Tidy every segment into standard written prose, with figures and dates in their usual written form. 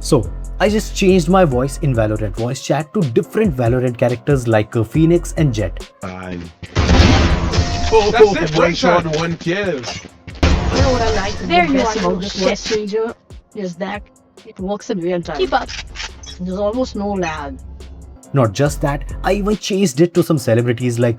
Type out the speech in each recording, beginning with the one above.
So, I just changed my voice in Valorant voice chat to different Valorant characters like Phoenix and Jet. Fine. That's it, one shot, one kill. You know what I like the There you best are, about you this shit. voice changer is that it works in real time. Keep up. There's almost no lag. Not just that, I even changed it to some celebrities like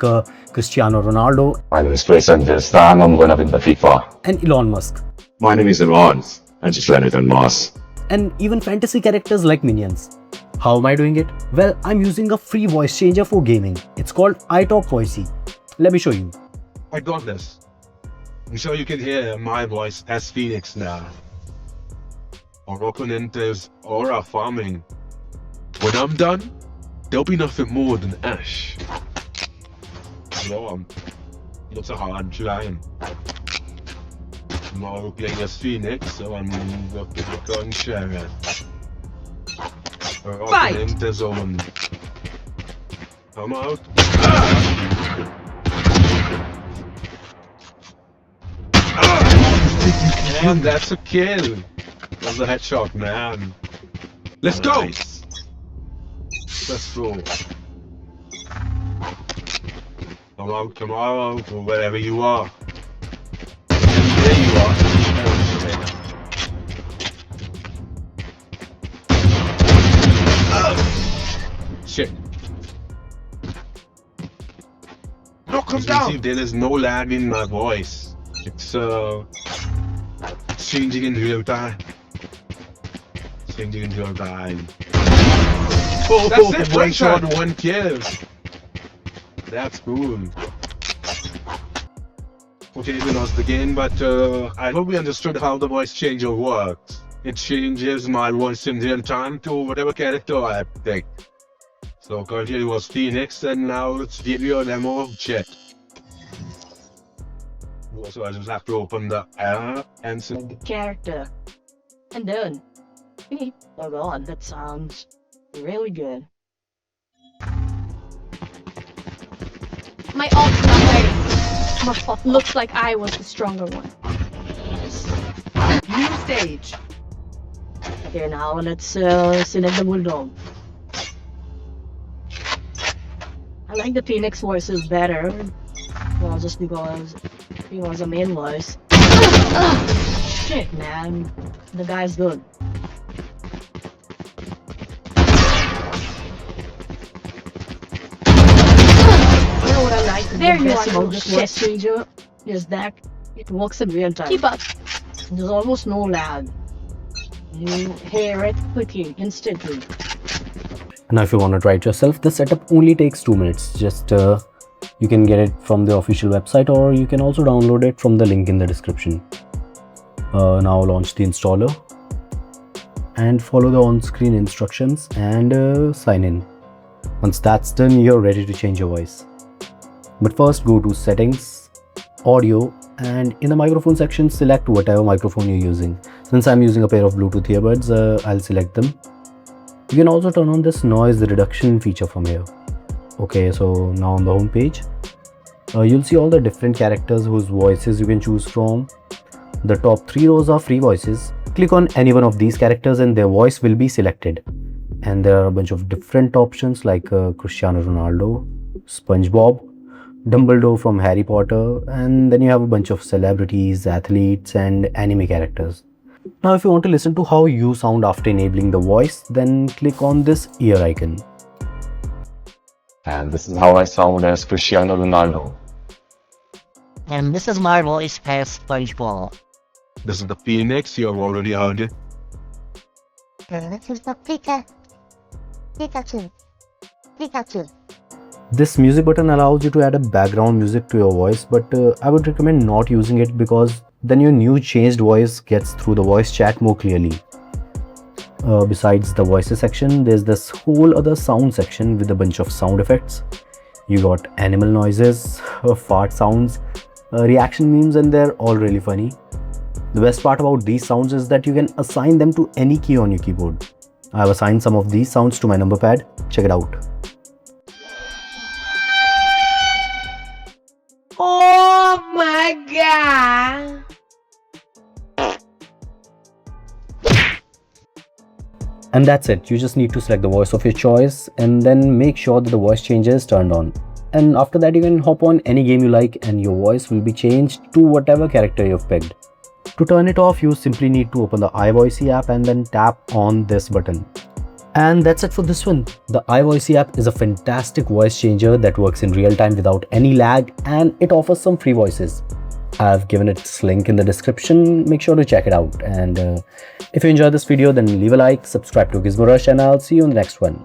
Cristiano Ronaldo My name is Grayson Stan. I'm going to win the FIFA. and Elon Musk, My name is Iran. I just landed on Mars. and even fantasy characters like Minions. How am I doing it? Well, I'm using a free voice changer for gaming. It's called iTop Voicy. Let me show you. I got this. I'm sure you can hear my voice as Phoenix now. Our opponent is aura farming. When I'm done, there'll be nothing more than ash. You know, looks a hard trying. Tomorrow playing as Phoenix, so I'm looking on Sharon. Our opponent is on. Come out. And that's a kill. That's a headshot, man. Let's go. Let's go. Come out tomorrow, or wherever you are. There you are. Shit. No, come down. See, there is no lag in my voice. It's changing in real time. Changing in real time. That's it, one shot, one kill. That's cool. Okay, we lost the game, but I hope we understood how the voice changer works. It changes my voice in real time to whatever character I pick. So currently it was Phoenix, and now it's video demo of Jet. So I just have to open the app and see. The character. And then, oh god, that sounds really good. My ult's not ready. Looks like I was the stronger one. New stage. Okay, now let's select the Bulldog. I like the Phoenix voices better. Well, just because he was a main voice. Shit, man. The guy's good. You know what I like the There you best are, about you this shit. voice changer is that it works in real time. Keep up. There's almost no lag. You hear it quickly, instantly. Now if you want to try it yourself, the setup only takes 2 minutes. Just you can get it from the official website, or you can also download it from the link in the description. Now launch the installer and follow the on-screen instructions and sign in. Once that's done, you're ready to change your voice. But first go to settings, audio, and in the microphone section select whatever microphone you're using. Since I'm using a pair of Bluetooth earbuds, I'll select them. You can also turn on this noise reduction feature from here. Okay, so now on the home page, you'll see all the different characters whose voices you can choose from. The top 3 rows are free voices. Click on any one of these characters and their voice will be selected. And there are a bunch of different options like Cristiano Ronaldo, SpongeBob, Dumbledore from Harry Potter, and then you have a bunch of celebrities, athletes, and anime characters. Now if you want to listen to how you sound after enabling the voice, then click on this ear icon. And this is how I sound as Cristiano Ronaldo. And this is my voice as SpongeBob. This is the Phoenix, you have already heard it. And this is the Pikachu. This music button allows you to add a background music to your voice, but I would recommend not using it because then your new changed voice gets through the voice chat more clearly. Besides the voices section, there's this whole other sound section with a bunch of sound effects. You got animal noises, fart sounds, reaction memes, and they're all really funny. The best part about these sounds is that you can assign them to any key on your keyboard. I have assigned some of these sounds to my number pad. Check it out. Oh my god! And that's it. You just need to select the voice of your choice and then make sure that the voice changer is turned on. And after that, you can hop on any game you like and your voice will be changed to whatever character you've picked. To turn it off, you simply need to open the iVoicy app and then tap on this button. And that's it for this one. The iVoicy app is a fantastic voice changer that works in real time without any lag, and it offers some free voices. I've given its link in the description. Make sure to check it out. And if you enjoyed this video, then leave a like, subscribe to Gizmo Rush, and I'll see you in the next one.